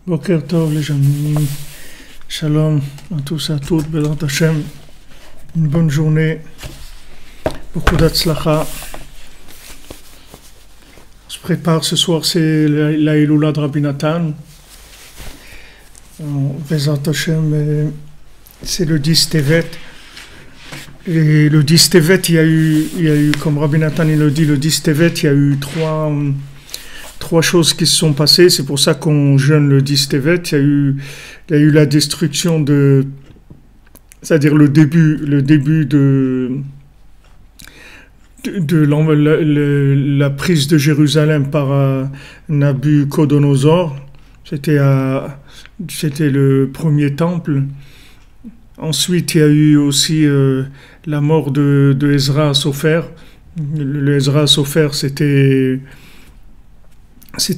Boker Tov les amis, Shalom à tous et à toutes, Bezrat Hashem, une bonne journée, beaucoup d'Atzlacha. On se prépare, ce soir c'est la Iloula de Rabbi Nathan. Bezrat Hashem, c'est le 10 Tevet. Et le 10 Tevet, il y a eu, comme Rabbi Nathan il le dit, le 10 Tevet, il y a eu trois choses qui se sont passées. C'est pour ça qu'on jeûne le 10 Tevet. Il y a eu la destruction c'est-à-dire le début de la prise de Jérusalem par Nabuchodonosor. C'était le premier temple. Ensuite, il y a eu aussi la mort de Ezra Sofer. Le Ezra Sofer, c'était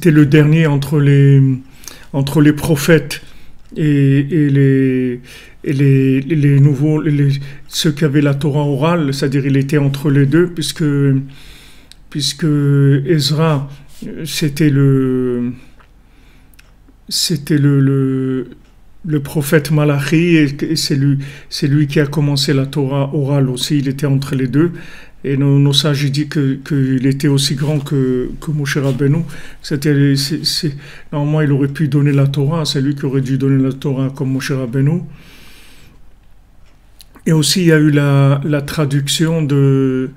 le dernier entre les prophètes et les nouveaux, ceux qui avaient la Torah orale, c'est-à-dire il était entre les deux, puisque Ezra, c'était le prophète Malachi, et c'est lui qui a commencé la Torah orale aussi, il était entre les deux. Et nos sages disent qu'il était aussi grand que Moshe Rabbeinu. Normalement, il aurait pu donner la Torah, c'est lui qui aurait dû donner la Torah comme Moshe Rabbeinu. Et aussi, il y a eu la traduction de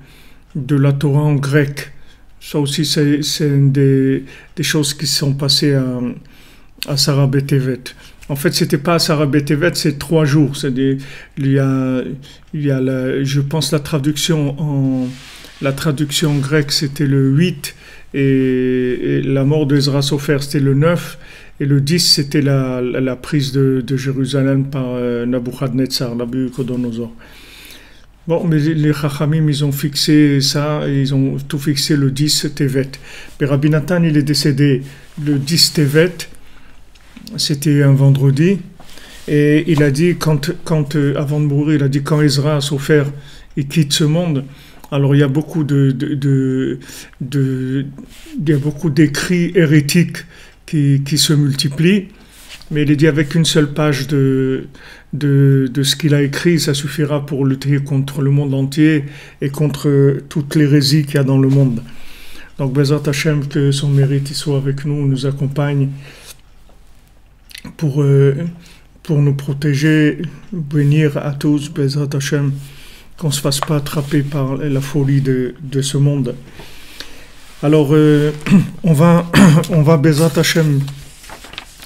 la Torah en grec. Ça aussi, c'est une des choses qui se sont passées à Sarah Betevet. En fait, c'était pas à Sarah Betevet, c'est 3 jours. Il y a je pense la traduction en grec, c'était le 8, et la mort d'Ezra Sofer, c'était le 9, et le 10, c'était la prise de Jérusalem par Nabuchodonosor. Bon, mais les Chachamim, ils ont fixé ça, ils ont tout fixé le 10 Tevet. Mais Rabbi Nathan, il est décédé le 10 Tevet. C'était un vendredi, et il a dit, avant de mourir, il a dit, quand Ezra Sofer il quitte ce monde, alors il y a beaucoup d'écrits hérétiques qui se multiplient, mais il a dit, avec une seule page de ce qu'il a écrit, ça suffira pour lutter contre le monde entier et contre toute l'hérésie qu'il y a dans le monde. Donc Bezrat Hashem, que son mérite il soit avec nous, nous accompagne pour nous protéger, bénir à tous, Bezrat Hashem, qu'on ne se fasse pas attraper par la folie de ce monde. Alors, on va Bezrat Hashem,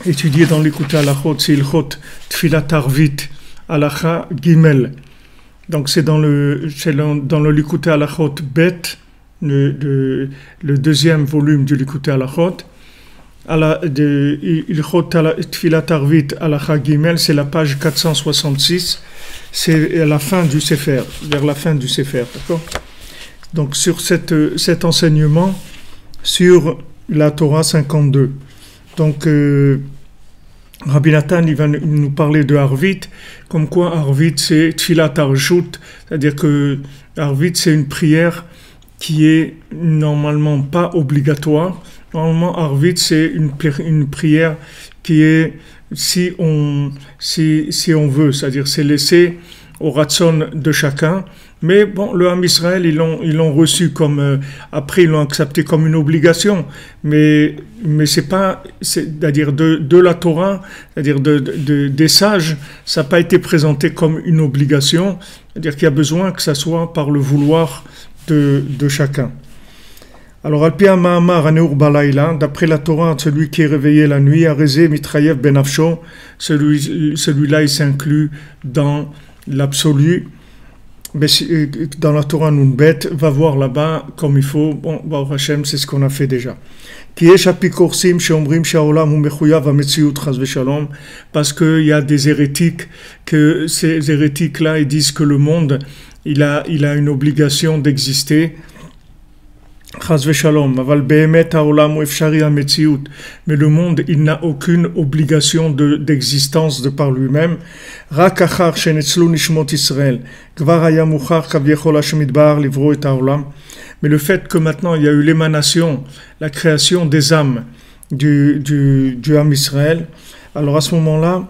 étudier dans l'Écoutez Halachot, c'est Ilchot Tfilat Arvit, Halacha Gimel. Donc, c'est dans le l'Écoutez Halachot Bet, le deuxième volume de l'Écoutez Halachot. Ilchot Tfilat Arvit Halacha Gimel, c'est la page 466, c'est à la fin du Sefer, vers la fin du Sefer, d'accord? Donc sur cet enseignement sur la Torah 52. Donc Rabbi Nathan, il va nous parler de Arvit, comme quoi Arvit c'est Tfilat Arshut, c'est-à-dire que Arvit c'est une prière qui est normalement pas obligatoire. Normalement, Arvit, c'est une prière qui est, si on veut, c'est-à-dire c'est laissé au ratson de chacun. Mais bon, le Ham Israël, ils l'ont reçu comme, après ils l'ont accepté comme une obligation. Mais c'est pas, c'est-à-dire de la Torah, c'est-à-dire des sages, ça n'a pas été présenté comme une obligation. C'est-à-dire qu'il y a besoin que ça soit par le vouloir de chacun. Alors, Al-Pi Ma'amar Aneur Balayla, d'après la Torah, celui qui est réveillé la nuit, Arezé Mitrayev Benafsho, celui-là, il s'inclut dans l'absolu. Dans la Torah Nunbet, va voir là-bas comme il faut. Bon, Baruch Hashem, c'est ce qu'on a fait déjà. Parce qu'il y a des hérétiques, que ces hérétiques-là, ils disent que le monde, il a une obligation d'exister. Chas v'shalom, aval be'emet ha'olam efshari ha'metziut. Mais le monde, il n'a aucune obligation d'existence de par lui-même. Rak achar shenetzlu nishmot Israël, kvar haya muchar kavyechol Hashem yitbarach livro et ha'olam. Mais le fait que maintenant il y a eu l'émanation, la création des âmes du âme Israël, alors à ce moment-là,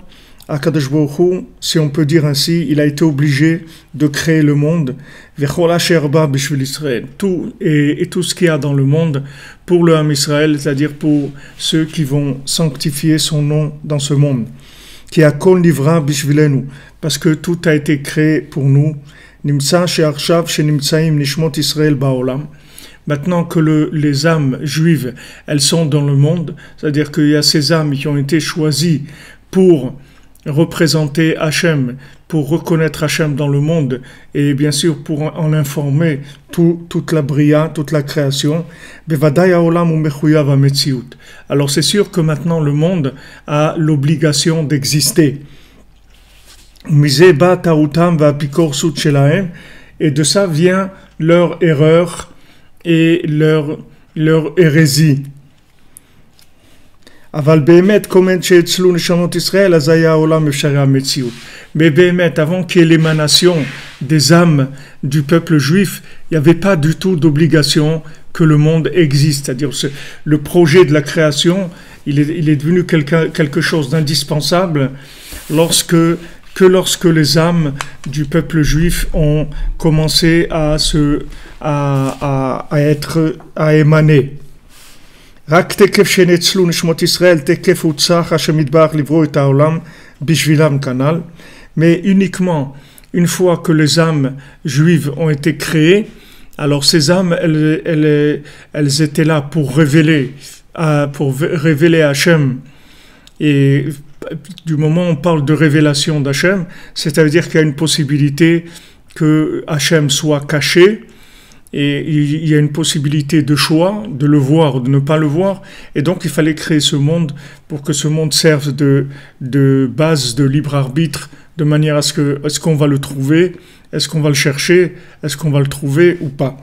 Akadosh Baruch Hu, si on peut dire ainsi, il a été obligé de créer le monde, tout et tout ce qu'il y a dans le monde pour le âme Israël, c'est-à-dire pour ceux qui vont sanctifier son nom dans ce monde, qui a kol nivra bishvilenu, parce que tout a été créé pour nous. Nimsa she'arshav she'nimtsaim nishmot Israël ba'olam. Maintenant que les âmes juives, elles sont dans le monde, c'est-à-dire qu'il y a ces âmes qui ont été choisies pour représenter Hachem, pour reconnaître Hachem dans le monde et bien sûr pour en informer toute la bria, toute la création. Alors c'est sûr que maintenant le monde a l'obligation d'exister. Et de ça vient leur erreur et leur hérésie. Mais Béhémet, avant qu'il y ait l'émanation des âmes du peuple juif, il n'y avait pas du tout d'obligation que le monde existe. C'est-à-dire le projet de la création, il est devenu quelque chose d'indispensable lorsque les âmes du peuple juif ont commencé à émaner. רק תקף שנצלו נשמות ישראל, תקף הוצח השם יתברך לברוא את העולם בשבילם כנ"ל. Mais uniquement une fois que les âmes juives ont été créées, alors ces âmes, elles étaient là pour révéler Hachem. Et du moment où on parle de révélation d'Hachem, c'est-à-dire qu'il y a une possibilité que Hachem soit caché, et il y a une possibilité de choix, de le voir ou de ne pas le voir, et donc il fallait créer ce monde pour que ce monde serve de base de libre arbitre, de manière à ce que, est-ce qu'on va le trouver, est-ce qu'on va le chercher, est-ce qu'on va le trouver ou pas.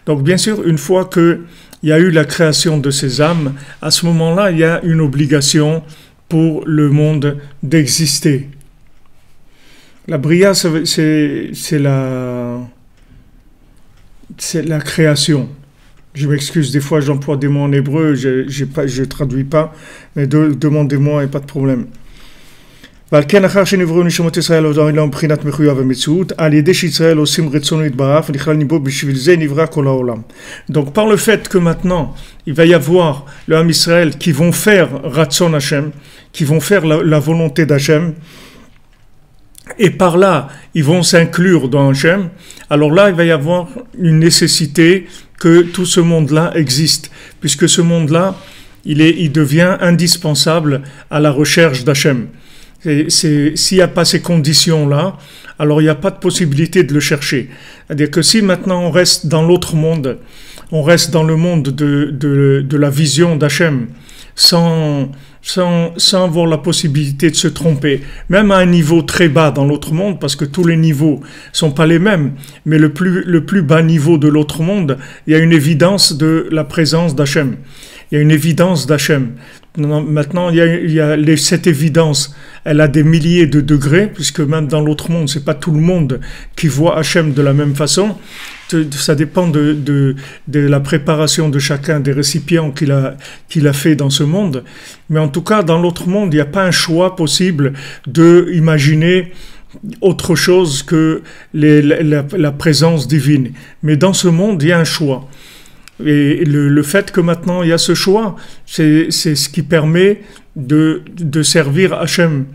Donc bien sûr, une fois qu'il y a eu la création de ces âmes, à ce moment-là, il y a une obligation pour le monde d'exister. La bria, c'est la création. Je m'excuse, des fois j'emploie des mots en hébreu, je traduis pas, mais demandez-moi, il n'y a pas de problème. Donc par le fait que maintenant il va y avoir le Ham Israël qui vont faire Ratzon Hashem, qui vont faire la volonté d'Hachem, et par là ils vont s'inclure dans Hachem, alors là il va y avoir une nécessité que tout ce monde-là existe, puisque ce monde-là il devient indispensable à la recherche d'Hachem. S'il n'y a pas ces conditions-là, alors il n'y a pas de possibilité de le chercher. C'est-à-dire que si maintenant on reste dans l'autre monde, on reste dans le monde de la vision d'Hachem, sans avoir la possibilité de se tromper, même à un niveau très bas dans l'autre monde, parce que tous les niveaux sont pas les mêmes, mais le plus bas niveau de l'autre monde, il y a une évidence de la présence d'Hachem. Il y a une évidence d'Hachem. Maintenant, cette évidence, elle a des milliers de degrés, puisque même dans l'autre monde, c'est pas tout le monde qui voit Hachem de la même façon. Ça dépend de la préparation de chacun des récipients qu'il a fait dans ce monde. Mais en tout cas, dans l'autre monde, il n'y a pas un choix possible de imaginer autre chose que la présence divine. Mais dans ce monde, il y a un choix. Et le fait que maintenant il y a ce choix, c'est ce qui permet de servir Hachem.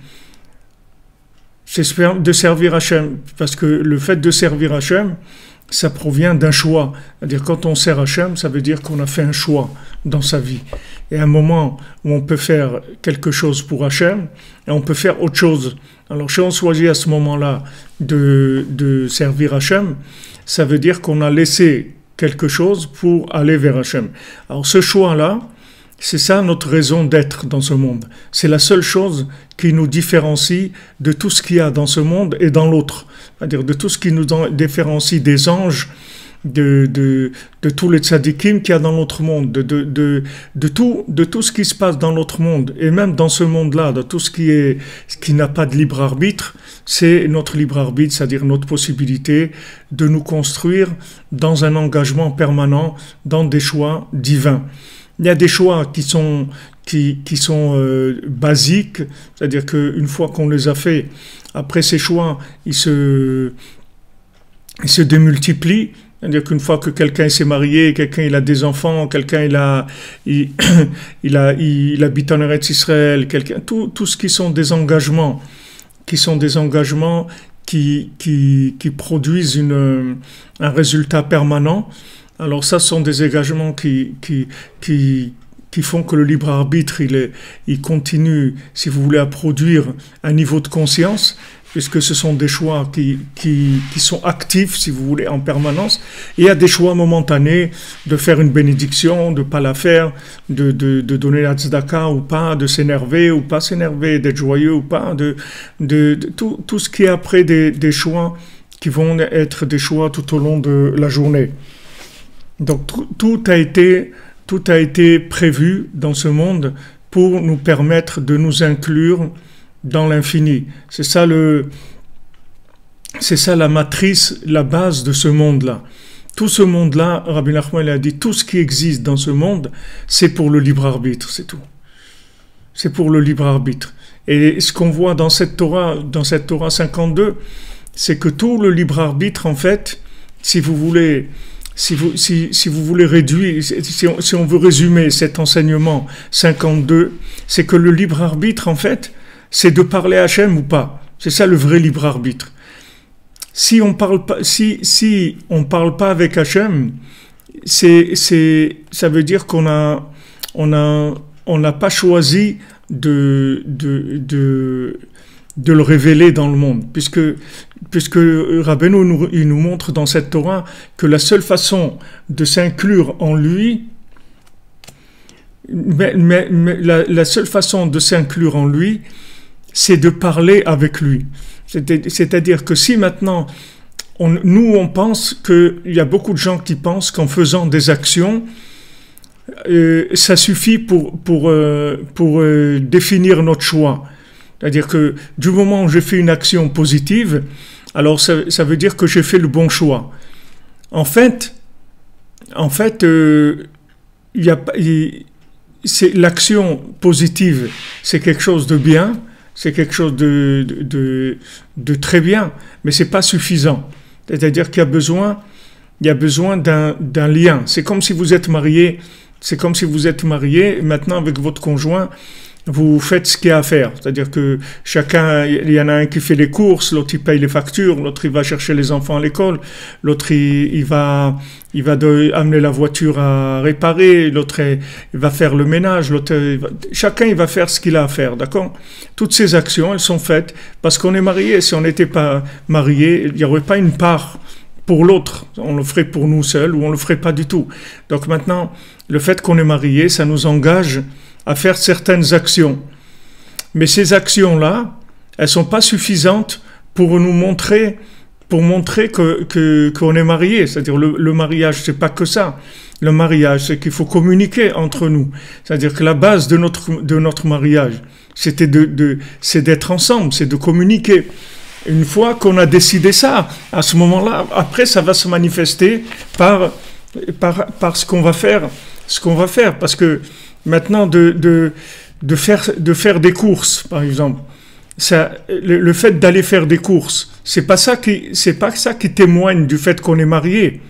C'est de servir Hachem, parce que le fait de servir Hachem, ça provient d'un choix. C'est-à-dire quand on sert Hachem, ça veut dire qu'on a fait un choix dans sa vie. Et à un moment où on peut faire quelque chose pour Hachem, et on peut faire autre chose. Alors si on choisit à ce moment-là de servir Hachem, ça veut dire qu'on a laissé quelque chose pour aller vers Hachem. Alors ce choix-là, c'est ça notre raison d'être dans ce monde. C'est la seule chose qui nous différencie de tout ce qu'il y a dans ce monde et dans l'autre. C'est-à-dire de tout ce qui nous différencie des anges, de tous les tzadikim qu'il y a dans notre monde, de tout ce qui se passe dans notre monde, et même dans ce monde-là, de tout ce qui n'a pas de libre arbitre, c'est notre libre arbitre, c'est-à-dire notre possibilité de nous construire dans un engagement permanent, dans des choix divins. Il y a des choix qui sont basiques, c'est-à-dire qu'une fois qu'on les a faits, après ces choix, ils se démultiplient. C'est-à-dire qu'une fois que quelqu'un s'est marié, quelqu'un il a des enfants, quelqu'un il habite en Eretz Israël, quelqu'un, tout ce qui sont des engagements, qui produisent un résultat permanent. Alors ça, ce sont des engagements qui font que le libre arbitre, il continue, si vous voulez, à produire un niveau de conscience, puisque ce sont des choix qui sont actifs, si vous voulez, en permanence. Et il y a des choix momentanés de faire une bénédiction, de ne pas la faire, de donner la tzedaka ou pas, de s'énerver ou pas s'énerver, d'être joyeux ou pas, tout ce qui est après des choix qui vont être des choix tout au long de la journée. Donc tout a été prévu dans ce monde pour nous permettre de nous inclure dans l'infini. C'est ça la matrice, la base de ce monde-là. Tout ce monde-là, Rabbi Nachman a dit, tout ce qui existe dans ce monde, c'est pour le libre arbitre, c'est tout. C'est pour le libre arbitre. Et ce qu'on voit dans cette Torah 52, c'est que tout le libre arbitre, en fait, si vous voulez réduire, si on veut résumer cet enseignement 52, c'est que le libre arbitre, en fait, c'est de parler à Hachem ou pas. C'est ça le vrai libre arbitre. Si on parle pas avec Hachem, ça veut dire qu'on n'a pas choisi de le révéler dans le monde, puisque Rabbeinu il nous montre dans cette Torah que la seule façon de s'inclure en lui, la seule façon de s'inclure en lui, c'est de parler avec lui. C'est-à-dire que si maintenant, on pense qu'il y a beaucoup de gens qui pensent qu'en faisant des actions, ça suffit pour définir notre choix. C'est-à-dire que du moment où j'ai fait une action positive, alors ça veut dire que j'ai fait le bon choix. En fait, l'action positive, c'est quelque chose de bien, c'est quelque chose de très bien, mais c'est pas suffisant. C'est-à-dire qu'il y a besoin d'un lien. C'est comme si vous êtes marié, maintenant avec votre conjoint, vous faites ce qu'il y a à faire. C'est-à-dire que chacun, il y en a un qui fait les courses, l'autre il paye les factures, l'autre il va chercher les enfants à l'école, l'autre il va amener la voiture à réparer, l'autre il va faire le ménage, chacun il va faire ce qu'il a à faire, d'accord? Toutes ces actions, elles sont faites parce qu'on est marié. Si on n'était pas marié, il n'y aurait pas une part pour l'autre. On le ferait pour nous seuls ou on le ferait pas du tout. Donc maintenant, le fait qu'on est marié, ça nous engage à faire certaines actions. Mais ces actions-là, elles sont pas suffisantes pour nous montrer, qu'on est marié. C'est-à-dire le mariage, c'est pas que ça. Le mariage, c'est qu'il faut communiquer entre nous. C'est-à-dire que la base de notre mariage, c'est d'être ensemble, c'est de communiquer. Une fois qu'on a décidé ça, à ce moment-là, après, ça va se manifester par ce qu'on va faire. Parce que maintenant, de faire des courses, par exemple, le fait d'aller faire des courses, c'est pas ça qui témoigne du fait qu'on est marié.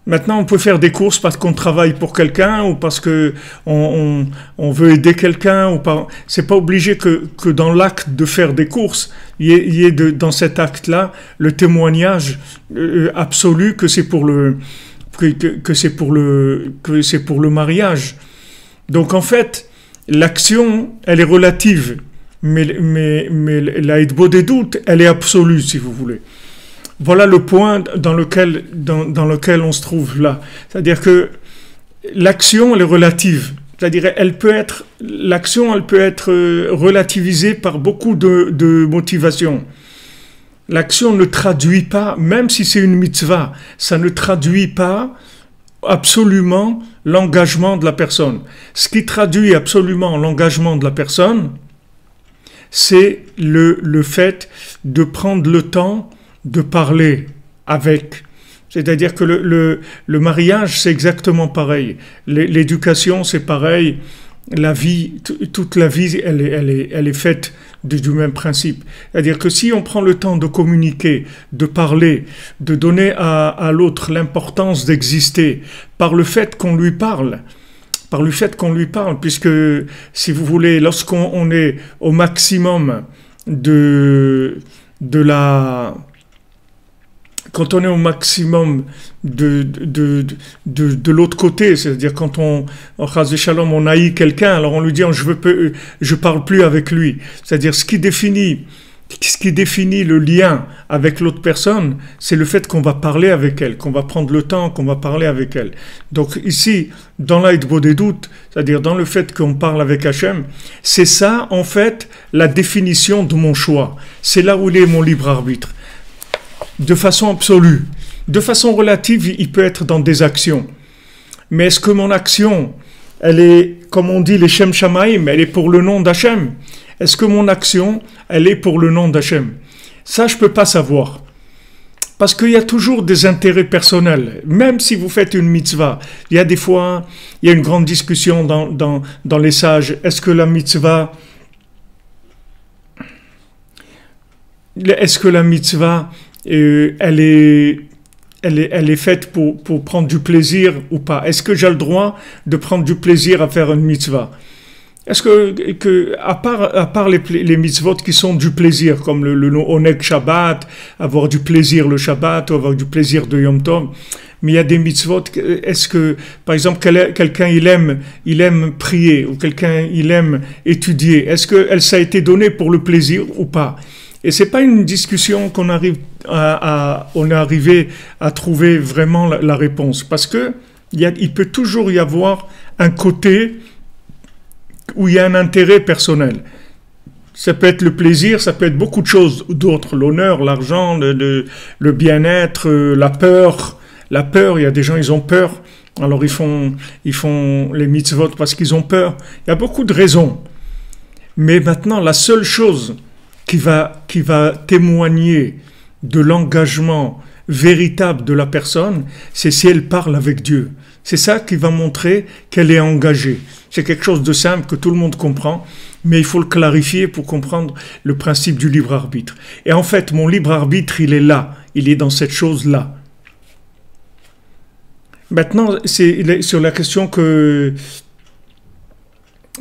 Maintenant, on peut faire des courses parce qu'on travaille pour quelqu'un ou parce que on veut aider quelqu'un ou pas. C'est pas obligé que dans l'acte de faire des courses, il y ait dans cet acte-là le témoignage absolu que c'est pour le mariage. Donc en fait, l'action, elle est relative, mais la hitbodedut, elle est absolue, si vous voulez. Voilà le point dans lequel on se trouve là. C'est-à-dire que l'action, elle est relative, C'est-à-dire, l'action, elle peut être relativisée par beaucoup de motivations. L'action ne traduit pas, même si c'est une mitzvah, ça ne traduit pas absolument l'engagement de la personne. Ce qui traduit absolument l'engagement de la personne, c'est le fait de prendre le temps de parler avec. C'est-à-dire que le mariage, c'est exactement pareil. L'éducation, c'est pareil. La vie, toute la vie, elle est faite du même principe. C'est-à-dire que si on prend le temps de communiquer, de parler, de donner à l'autre l'importance d'exister par le fait qu'on lui parle, puisque, si vous voulez, lorsqu'on est au maximum quand on est au maximum de l'autre côté, c'est-à-dire quand en Chas Shalom, on haït quelqu'un, alors on lui dit je parle plus avec lui. C'est-à-dire ce qui définit le lien avec l'autre personne, c'est le fait qu'on va parler avec elle, qu'on va prendre le temps, qu'on va parler avec elle. Donc ici, dans l'Aïd-Bodedut, c'est-à-dire dans le fait qu'on parle avec Hachem, c'est ça en fait la définition de mon choix. C'est là où il est mon libre arbitre. De façon absolue. De façon relative, il peut être dans des actions. Mais est-ce que mon action, elle est, comme on dit, les Shem Shamaim, elle est pour le nom d'Hachem? Est-ce que mon action, elle est pour le nom d'Hachem? Ça, je ne peux pas savoir. Parce qu'il y a toujours des intérêts personnels. Même si vous faites une mitzvah, il y a des fois, il y a une grande discussion dans les sages. Est-ce que la mitzvah, elle est faite pour prendre du plaisir ou pas? Est-ce que j'ai le droit de prendre du plaisir à faire une mitzvah? Est-ce que à part les mitzvot qui sont du plaisir, comme le Oneg Shabbat, avoir du plaisir le Shabbat, ou avoir du plaisir de Yom Tov, mais il y a des mitzvot, est-ce que, par exemple, quelqu'un il aime prier, ou quelqu'un il aime étudier, est-ce que ça a été donné pour le plaisir ou pas? Et c'est pas une discussion qu'on arrive on est arrivé à trouver vraiment la réponse, parce que il peut toujours y avoir un côté où il y a un intérêt personnel. Ça peut être le plaisir, ça peut être beaucoup de choses d'autres, l'honneur, l'argent, le bien-être, la peur. La peur, il y a des gens, ils ont peur, alors ils font les mitzvot parce qu'ils ont peur. Il y a beaucoup de raisons. Mais maintenant, la seule chose qui va témoigner de l'engagement véritable de la personne, c'est si elle parle avec Dieu. C'est ça qui va montrer qu'elle est engagée. C'est quelque chose de simple que tout le monde comprend, mais il faut le clarifier pour comprendre le principe du libre arbitre. Et en fait, mon libre arbitre, il est là, il est dans cette chose-là. Maintenant, c'est sur la question que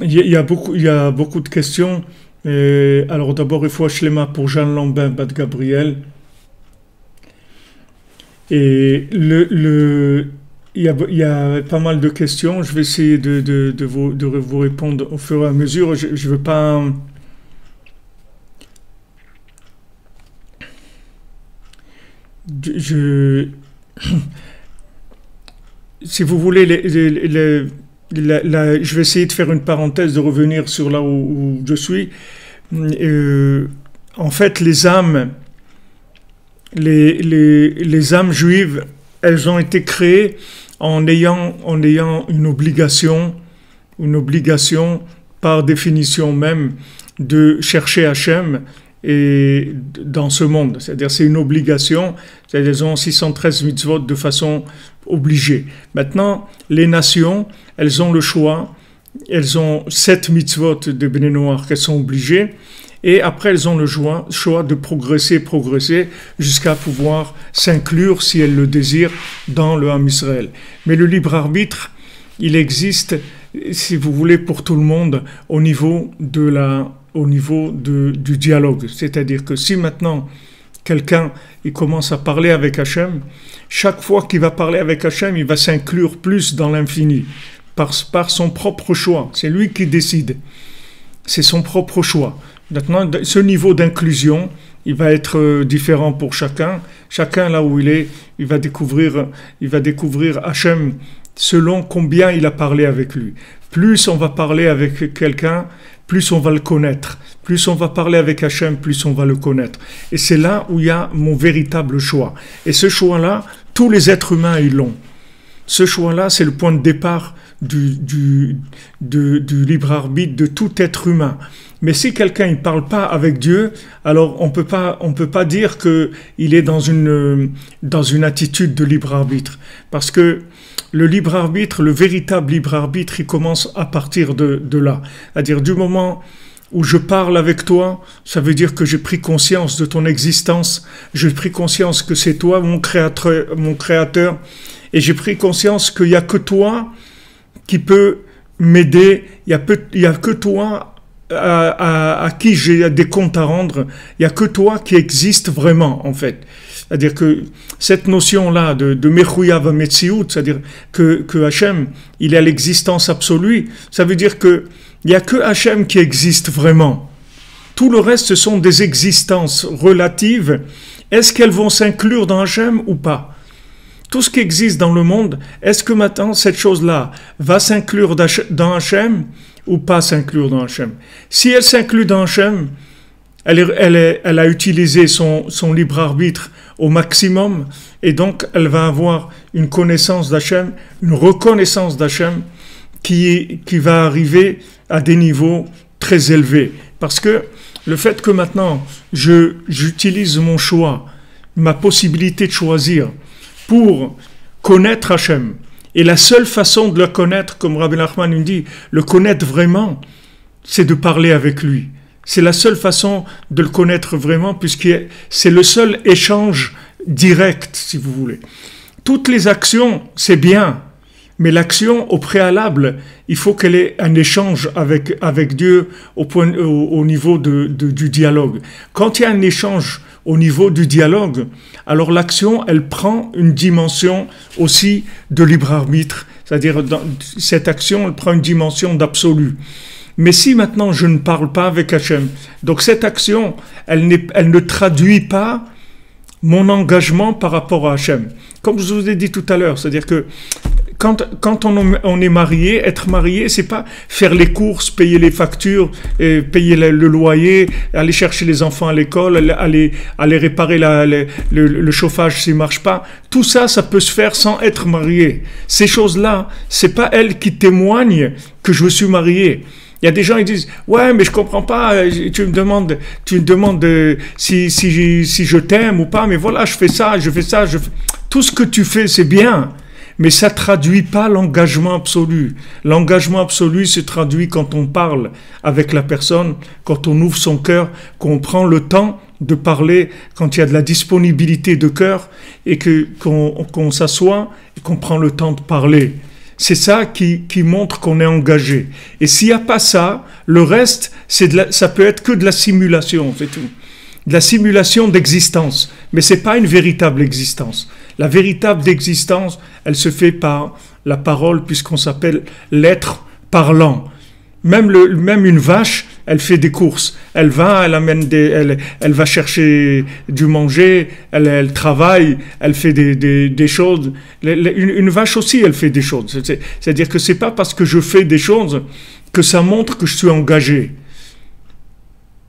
il y a beaucoup de questions. Alors d'abord, il faut Shlema pour Jeanne Lambin, Bat Gabriel. Et il y a pas mal de questions. Je vais essayer de vous répondre au fur et à mesure. Je veux pas. Si vous voulez, je vais essayer de faire une parenthèse, de revenir sur là où je suis. En fait, les âmes juives, elles ont été créées en ayant une obligation par définition même de chercher Hachem et dans ce monde. C'est-à-dire c'est une obligation, c'est-à-dire elles ont 613 mitzvot de façon obligée. Maintenant, les nations, elles ont le choix, elles ont 7 mitzvot de Bnei Noach qu'elles sont obligées, et après elles ont le choix de progresser jusqu'à pouvoir s'inclure, si elles le désirent, dans le Ham Israël. Mais le libre arbitre, il existe, si vous voulez, pour tout le monde au niveau du dialogue. C'est-à-dire que si maintenant quelqu'un il commence à parler avec Hachem, chaque fois qu'il va parler avec Hachem, il va s'inclure plus dans l'infini par son propre choix. C'est lui qui décide. C'est son propre choix. Maintenant, ce niveau d'inclusion, il va être différent pour chacun. Chacun là où il est, il va découvrir Hachem selon combien il a parlé avec lui. Plus on va parler avec quelqu'un, plus on va le connaître. Plus on va parler avec Hachem, plus on va le connaître. Et c'est là où il y a mon véritable choix. Et ce choix-là, tous les êtres humains, ils l'ont. Ce choix-là, c'est le point de départ du libre arbitre de tout être humain. Mais si quelqu'un ne parle pas avec Dieu, alors on peut pas dire qu'il est dans une attitude de libre arbitre. Parce que le libre arbitre, le véritable libre arbitre, il commence à partir de là. C'est-à-dire du moment où je parle avec toi, ça veut dire que j'ai pris conscience de ton existence, j'ai pris conscience que c'est toi mon créateur, et j'ai pris conscience qu'il n'y a que toi qui peut m'aider, il n'y a que toi à qui j'ai des comptes à rendre, il n'y a que toi qui existe vraiment en fait. C'est-à-dire que cette notion-là de Mechouyav Metsiout, c'est-à-dire que Hachem, il est à l'existence absolue, ça veut dire que il n'y a que Hachem qui existe vraiment. Tout le reste, ce sont des existences relatives. Est-ce qu'elles vont s'inclure dans Hachem ou pas? Tout ce qui existe dans le monde, est-ce que maintenant cette chose-là va s'inclure dans Hachem ou pas s'inclure dans Hachem? Si elle s'inclut dans Hachem, elle a utilisé son libre arbitre au maximum et donc elle va avoir une connaissance d'Hachem, une reconnaissance d'Hachem qui va arriver à des niveaux très élevés. Parce que le fait que maintenant j'utilise mon choix, ma possibilité de choisir pour connaître Hachem, et la seule façon de le connaître, comme Rabbi Nachman nous dit, le connaître vraiment, c'est de parler avec lui. C'est la seule façon de le connaître vraiment, puisque c'est le seul échange direct, si vous voulez. Toutes les actions, c'est bien, mais l'action, au préalable, il faut qu'elle ait un échange avec Dieu au niveau du dialogue. Quand il y a un échange au niveau du dialogue, alors l'action, elle prend une dimension aussi de libre arbitre. C'est-à-dire, cette action, elle prend une dimension d'absolu. Mais si maintenant je ne parle pas avec Hachem, donc cette action, elle ne traduit pas mon engagement par rapport à Hachem. Comme je vous ai dit tout à l'heure, c'est-à-dire que quand on est marié, être marié, c'est pas faire les courses, payer les factures, payer le loyer, aller chercher les enfants à l'école, aller réparer le chauffage s'il marche pas. Tout ça, ça peut se faire sans être marié. Ces choses-là, c'est pas elles qui témoignent que je suis marié. Il y a des gens qui disent ouais mais je comprends pas, tu me demandes si je t'aime ou pas, mais voilà je fais ça, tout ce que tu fais c'est bien, mais ça traduit pas l'engagement absolu. L'engagement absolu se traduit quand on parle avec la personne, quand on ouvre son cœur, qu'on prend le temps de parler, quand il y a de la disponibilité de cœur et qu'on s'assoit et qu'on prend le temps de parler. C'est ça qui montre qu'on est engagé. Et s'il n'y a pas ça, le reste, ça peut être que de la simulation, c'est tout. De la simulation d'existence. Mais ce n'est pas une véritable existence. La véritable existence, elle se fait par la parole, puisqu'on s'appelle l'être parlant. Même une vache, elle fait des courses. Elle va, elle va chercher du manger, elle travaille, elle fait des choses. Une vache aussi, elle fait des choses. C'est-à-dire que c'est pas parce que je fais des choses que ça montre que je suis engagé.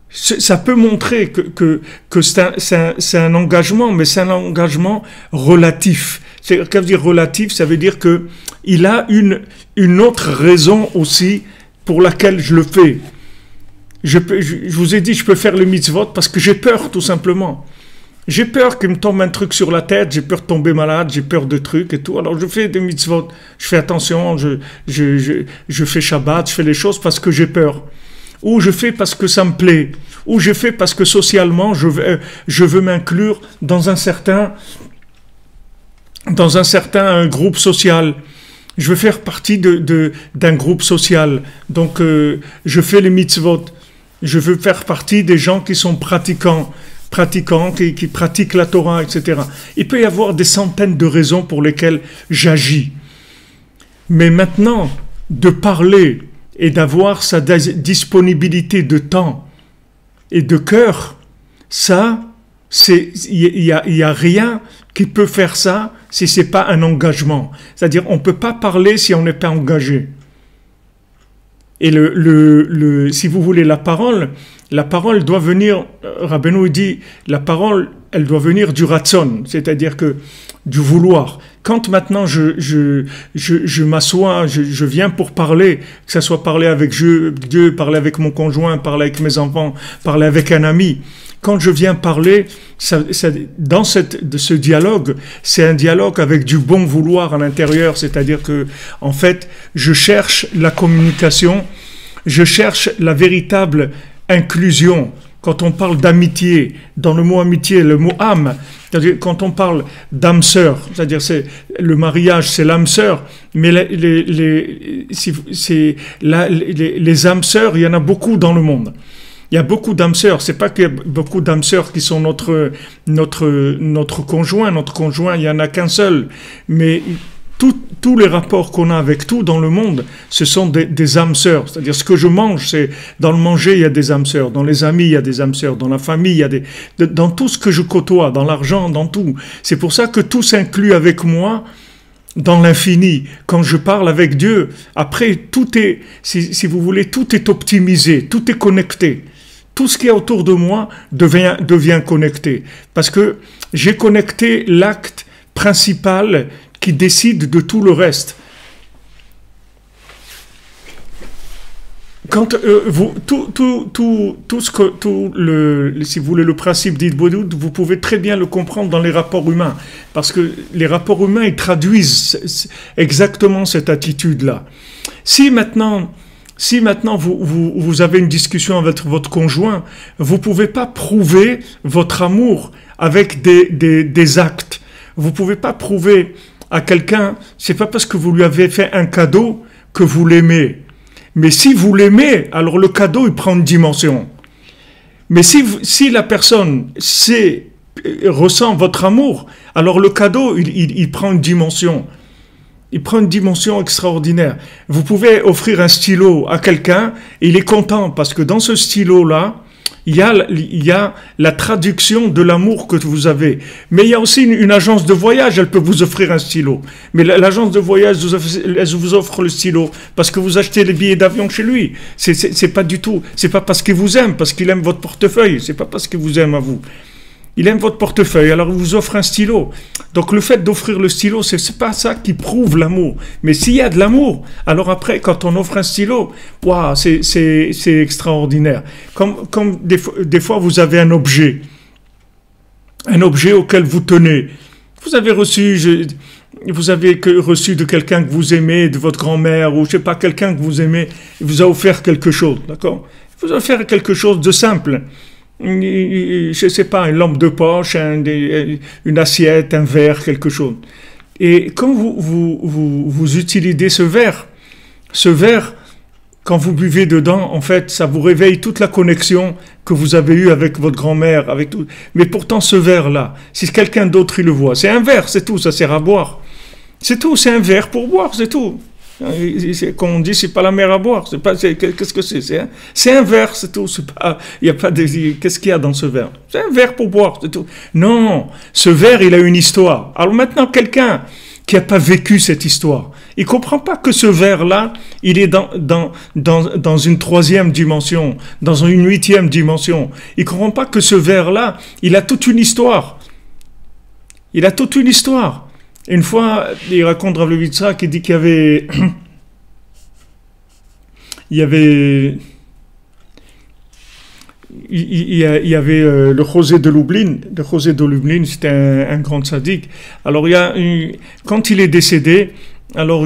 Ça peut montrer que c'est un engagement, mais c'est un engagement relatif. Qu'est-ce que ça veut dire relatif? Ça veut dire que il a une autre raison aussi pour laquelle je le fais. Je vous ai dit, je peux faire le mitzvot parce que j'ai peur, tout simplement. J'ai peur qu'il me tombe un truc sur la tête, j'ai peur de tomber malade, j'ai peur de trucs et tout. Alors je fais des mitzvot, je fais attention, je fais Shabbat, je fais les choses parce que j'ai peur. Ou je fais parce que ça me plaît. Ou je fais parce que socialement, je veux m'inclure dans un certain groupe social. Je veux faire partie d'un groupe social. Donc, je fais les mitzvot. Je veux faire partie des gens qui sont pratiquants, qui pratiquent la Torah, etc. Il peut y avoir des centaines de raisons pour lesquelles j'agis. Mais maintenant, de parler et d'avoir sa disponibilité de temps et de cœur, ça, il y a rien qui peut faire ça si c'est pas un engagement. C'est-à-dire, on peut pas parler si on n'est pas engagé. Et si vous voulez, la parole doit venir, Rabbeinu dit, la parole, elle doit venir du ratson, c'est-à-dire que du vouloir. Quand maintenant je m'assois, je viens pour parler, que ce soit parler avec Dieu, parler avec mon conjoint, parler avec mes enfants, parler avec un ami, quand je viens parler, dans ce dialogue, c'est un dialogue avec du bon vouloir à l'intérieur, c'est-à-dire que, en fait, je cherche la communication, je cherche la véritable inclusion. Quand on parle d'amitié, dans le mot amitié, le mot âme, c'est-à-dire quand on parle d'âme-sœur, c'est-à-dire le mariage, c'est l'âme-sœur, mais les âmes-sœurs, il y en a beaucoup dans le monde. Il y a beaucoup d'âmes sœurs. C'est pas qu'il y a beaucoup d'âmes sœurs qui sont notre conjoint. Notre conjoint, il y en a qu'un seul. Mais tous les rapports qu'on a avec tout dans le monde, ce sont des âmes sœurs. C'est-à-dire, ce que je mange, c'est dans le manger, il y a des âmes sœurs. Dans les amis, il y a des âmes sœurs. Dans la famille, il y a dans tout ce que je côtoie, dans l'argent, dans tout. C'est pour ça que tout s'inclut avec moi dans l'infini. Quand je parle avec Dieu, après, tout est, si vous voulez, tout est optimisé, tout est connecté. Tout ce qui est autour de moi devient connecté. Parce que j'ai connecté l'acte principal qui décide de tout le reste. Quand si vous voulez, le principe d'Hitbodut, vous pouvez très bien le comprendre dans les rapports humains. Parce que les rapports humains, ils traduisent exactement cette attitude-là. Si maintenant vous avez une discussion avec votre conjoint, vous pouvez pas prouver votre amour avec des actes. Vous pouvez pas prouver à quelqu'un, c'est pas parce que vous lui avez fait un cadeau que vous l'aimez. Mais si vous l'aimez, alors le cadeau, il prend une dimension. Mais si la personne ressent votre amour, alors le cadeau, il prend une dimension. Il prend une dimension extraordinaire. Vous pouvez offrir un stylo à quelqu'un, et il est content, parce que dans ce stylo-là, il y a la traduction de l'amour que vous avez. Mais il y a aussi une agence de voyage, elle peut vous offrir un stylo. Mais l'agence de voyage, elle vous offre le stylo parce que vous achetez les billets d'avion chez lui. C'est pas du tout, c'est pas parce qu'il vous aime, parce qu'il aime votre portefeuille, c'est pas parce qu'il vous aime à vous. Il aime votre portefeuille, alors il vous offre un stylo. Donc le fait d'offrir le stylo, c'est pas ça qui prouve l'amour. Mais s'il y a de l'amour, alors après, quand on offre un stylo, waouh, c'est extraordinaire. Comme des fois, vous avez un objet auquel vous tenez. Vous avez reçu de quelqu'un que vous aimez, de votre grand-mère, ou je sais pas, quelqu'un que vous aimez, il vous a offert quelque chose, d'accord? Il vous a offert quelque chose de simple. Je sais pas, une lampe de poche, une assiette, un verre, quelque chose. Et quand vous utilisez ce verre, quand vous buvez dedans, en fait, ça vous réveille toute la connexion que vous avez eue avec votre grand-mère, avec tout. Mais pourtant, ce verre-là, si quelqu'un d'autre il le voit, c'est un verre, c'est tout, ça sert à boire. C'est tout, c'est un verre pour boire, c'est tout. Comme on dit, c'est pas la mer à boire. Qu'est-ce que c'est? C'est un verre, c'est tout. Il y a pas qu'est-ce qu'il y a dans ce verre? C'est un verre pour boire, c'est tout. Non, ce verre, il a une histoire. Alors maintenant, quelqu'un qui a pas vécu cette histoire, il comprend pas que ce verre-là, il est dans une troisième dimension, dans une huitième dimension. Il comprend pas que ce verre-là, il a toute une histoire. Il a toute une histoire. Une fois, il raconte Rav Levitza qui dit qu'il y avait le José de Lublin. Le José de Lublin, c'était un grand tzaddik. Alors, quand il est décédé, alors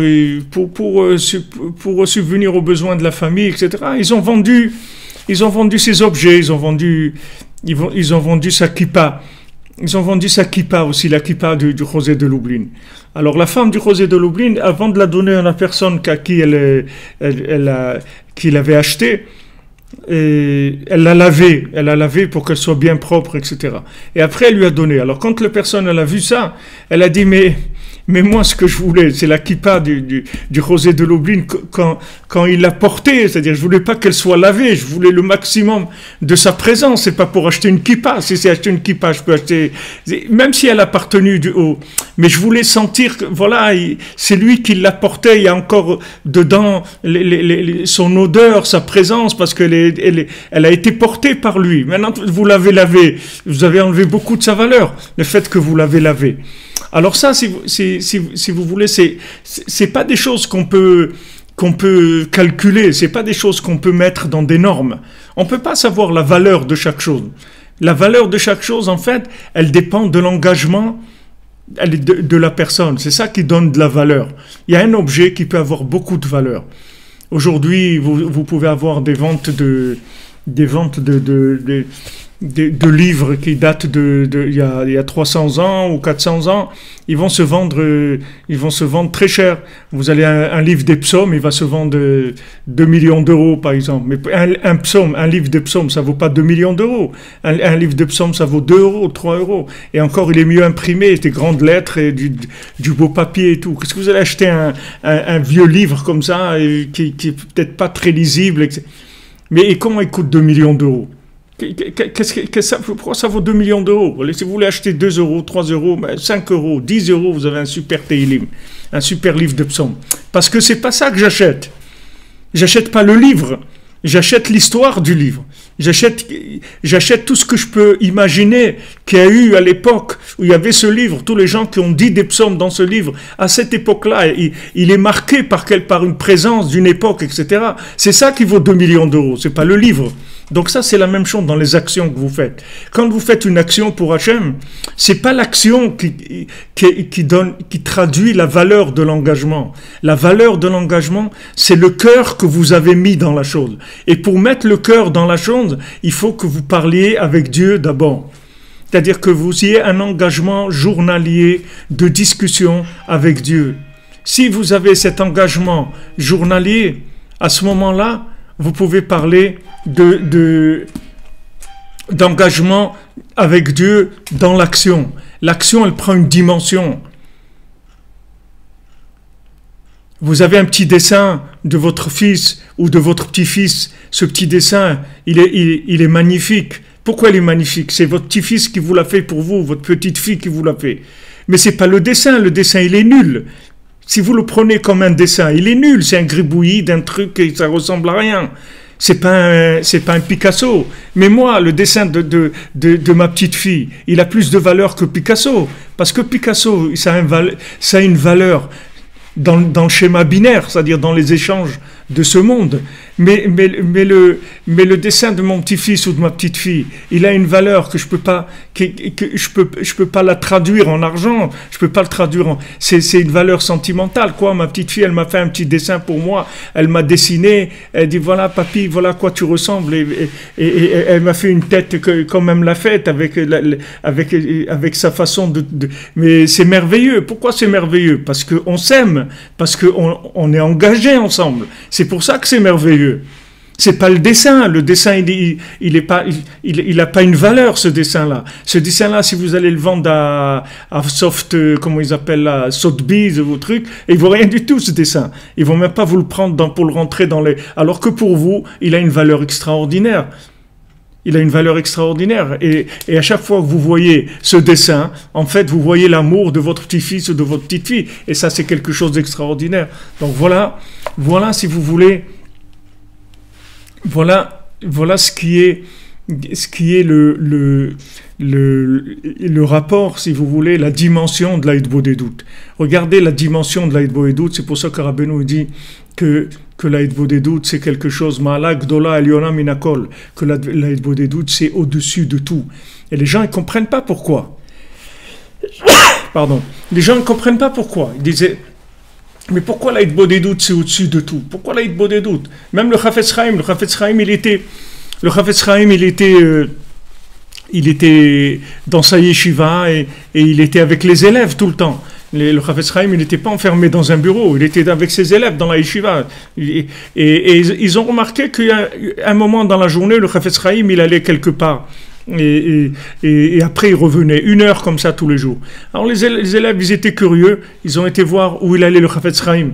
pour subvenir aux besoins de la famille, etc., ils ont vendu ses objets, ils ont vendu sa kippa. Ils ont vendu sa kippa aussi, la kippa du José de Lublin. Alors la femme du José de Lublin, avant de la donner à la personne qu'il avait acheté, elle l'a lavée pour qu'elle soit bien propre, etc. Et après elle lui a donné. Alors quand la personne elle a vu ça, elle a dit mais Mais moi, ce que je voulais, c'est la kippa du José de Lublin quand il l'a portée. C'est-à-dire, je voulais pas qu'elle soit lavée. Je voulais le maximum de sa présence. C'est pas pour acheter une kippa. Si c'est acheter une kippa, je peux acheter, même si elle a appartenu du haut. Mais je voulais sentir que, voilà, c'est lui qui la portait. Il y a encore dedans son odeur, sa présence, parce qu'elle elle a été portée par lui. Maintenant, vous l'avez lavée. Vous avez enlevé beaucoup de sa valeur. Le fait que vous l'avez lavée. Alors ça, si vous voulez, c'est pas des choses qu'on peut calculer, c'est pas des choses qu'on peut mettre dans des normes. On peut pas savoir la valeur de chaque chose. La valeur de chaque chose, en fait, elle dépend de l'engagement de la personne. C'est ça qui donne de la valeur. Il y a un objet qui peut avoir beaucoup de valeur. Aujourd'hui, vous pouvez avoir des ventes de livres qui datent il y a 300 ans ou 400 ans, ils vont se vendre très cher. Vous allez un livre des psaumes, il va se vendre 2 millions d'euros, par exemple. Mais un livre des psaumes, ça vaut pas 2 millions d'euros. Un livre des psaumes, ça vaut 2 euros, 3 euros. Et encore, il est mieux imprimé, des grandes lettres et du beau papier et tout. Qu'est-ce que vous allez acheter un vieux livre comme ça, qui est peut-être pas très lisible, etc. Mais comment il coûte 2 millions d'euros? Pourquoi ça vaut 2 millions d'euros? Si vous voulez acheter 2 euros, 3 euros, 5 euros, 10 euros, vous avez un super Teilim, un super livre de psaumes. Parce que c'est pas ça que j'achète. J'achète pas le livre, j'achète l'histoire du livre. J'achète tout ce que je peux imaginer qu'il y a eu à l'époque où il y avait ce livre, tous les gens qui ont dit des psaumes dans ce livre, à cette époque-là, il est marqué par une présence d'une époque, etc. C'est ça qui vaut 2 millions d'euros, c'est pas le livre. Donc ça, c'est la même chose dans les actions que vous faites. Quand vous faites une action pour Hachem, c'est pas l'action qui traduit la valeur de l'engagement. La valeur de l'engagement, c'est le cœur que vous avez mis dans la chose. Et pour mettre le cœur dans la chose, il faut que vous parliez avec Dieu d'abord. C'est-à-dire que vous ayez un engagement journalier de discussion avec Dieu. Si vous avez cet engagement journalier, à ce moment-là, vous pouvez parler d'engagement avec Dieu dans l'action. L'action, elle prend une dimension. Vous avez un petit dessin de votre fils ou de votre petit-fils. Ce petit dessin, il est magnifique. Pourquoi il est magnifique? C'est votre petit-fils qui vous l'a fait pour vous, votre petite-fille qui vous l'a fait. Mais c'est pas le dessin il est nul. Si vous le prenez comme un dessin, il est nul. C'est un gribouillis d'un truc et ça ressemble à rien. C'est pas un Picasso. Mais moi, le dessin de ma petite fille, il a plus de valeur que Picasso. Parce que Picasso, ça a une valeur dans le schéma binaire, c'est-à-dire dans les échanges de ce monde. Mais le dessin de mon petit-fils ou de ma petite-fille, il a une valeur que je peux pas la traduire en argent, je peux pas le traduire c'est une valeur sentimentale, quoi. Ma petite-fille, elle m'a fait un petit dessin pour moi, elle m'a dessiné, elle dit voilà papy, voilà à quoi tu ressembles, et elle m'a fait une tête comme elle me l'a faite avec sa façon mais c'est merveilleux. Pourquoi c'est merveilleux? Parce qu'on s'aime, parce qu'on est engagés ensemble. C'est pour ça que c'est merveilleux. C'est pas le dessin. Le dessin, il a pas une valeur, ce dessin-là. Ce dessin-là, si vous allez le vendre à Soft, comment ils appellent là, Sotheby's ou truc, il vaut rien du tout, ce dessin. Ils vont même pas vous le prendre pour le rentrer dans les, alors que pour vous, il a une valeur extraordinaire. Il a une valeur extraordinaire. Et à chaque fois que vous voyez ce dessin, en fait, vous voyez l'amour de votre petit-fils ou de votre petite-fille. Et ça, c'est quelque chose d'extraordinaire. Donc voilà, si vous voulez, voilà ce qui est le rapport, si vous voulez, la dimension de l'Aïdbodédout. Regardez la dimension de l'Aïdbodédout. C'est pour ça que Rabbeinu dit que l'Aïdbodédout, c'est quelque chose, Ma'ala Gdola Eliona Minakol, que l'Aïdbodédout, c'est au-dessus de tout. Et les gens, ils ne comprennent pas pourquoi. Pardon. Les gens ne comprennent pas pourquoi. Ils disaient, mais pourquoi l'Aïdbodédout, c'est au-dessus de tout? Pourquoi l'Aïdbodédout? Même le Chafetz Chaim, il était dans sa yeshiva et il était avec les élèves tout le temps. Le Chafetz Chaim, il n'était pas enfermé dans un bureau, il était avec ses élèves dans la yeshiva. Et ils ont remarqué qu'à un moment dans la journée, le Chafetz Chaim, il allait quelque part et après il revenait 1 heure comme ça tous les jours. Alors les élèves, ils étaient curieux, ils ont été voir où il allait le Chafetz Chaim.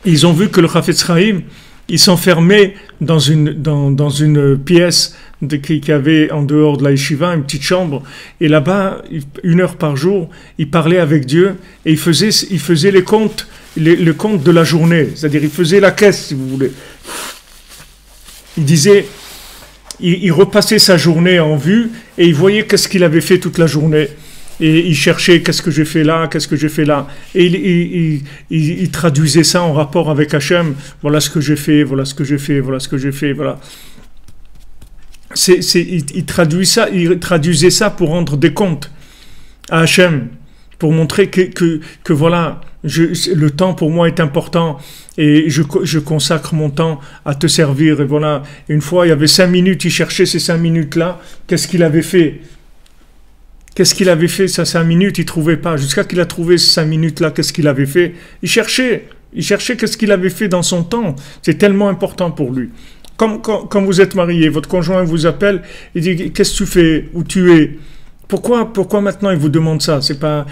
Ils ont vu que le Chafetz Chaim, il s'enfermait dans une pièce qu'il y avait en dehors de la yeshiva, une petite chambre, et là-bas, 1 heure par jour, il parlait avec Dieu, et il faisait les comptes, le compte de la journée, c'est-à-dire il faisait la caisse, si vous voulez. Il disait, il repassait sa journée en vue, et il voyait qu'est-ce qu'il avait fait toute la journée. Et il cherchait qu'est-ce que j'ai fait là, qu'est-ce que j'ai fait là. Et il traduisait ça en rapport avec Hachem. Voilà ce que j'ai fait, voilà ce que j'ai fait, voilà ce que j'ai fait, voilà. Il traduisait ça pour rendre des comptes à Hachem, pour montrer que voilà, le temps pour moi est important et je consacre mon temps à te servir. Et voilà, une fois il y avait 5 minutes, il cherchait ces 5 minutes-là, qu'est-ce qu'il avait fait? Qu'est-ce qu'il avait fait, ça 5 minutes, il ne trouvait pas. Jusqu'à qu'il a trouvé ces 5 minutes-là, qu'est-ce qu'il avait fait? Il cherchait qu'est-ce qu'il avait fait dans son temps. C'est tellement important pour lui. Quand vous êtes marié, votre conjoint vous appelle, il dit, qu'est-ce que tu fais? Où tu es? Pourquoi maintenant il vous demande ça? C'est pas,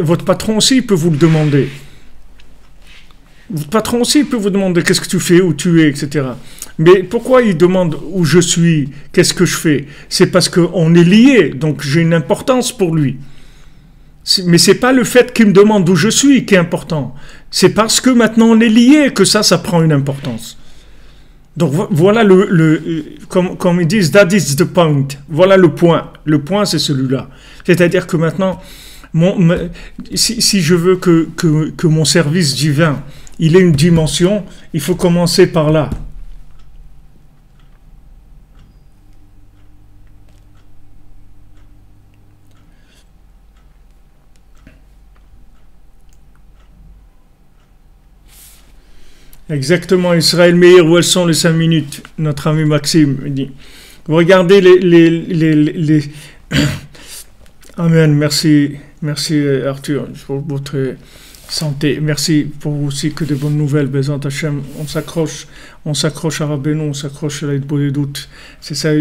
votre patron aussi il peut vous le demander. Votre patron aussi peut vous demander qu'est-ce que tu fais, où tu es, etc. Mais pourquoi il demande où je suis, qu'est-ce que je fais? C'est parce qu'on est liés, donc j'ai une importance pour lui. Mais c'est pas le fait qu'il me demande où je suis qui est important. C'est parce que maintenant on est liés que ça prend une importance. Donc voilà comme ils disent, that is the point. Voilà le point. Le point c'est celui-là. C'est-à-dire que maintenant, si je veux que mon service divin il ait une dimension, il faut commencer par là. Exactement, Israël Meir, où elles sont les 5 minutes? Notre ami Maxime dit. Vous regardez les... Amen, merci Arthur pour votre santé. Merci pour vous aussi que de bonnes nouvelles, Bézant Hachem. On s'accroche à Rabbeinu, on s'accroche à l'aide des doutes. C'est ça,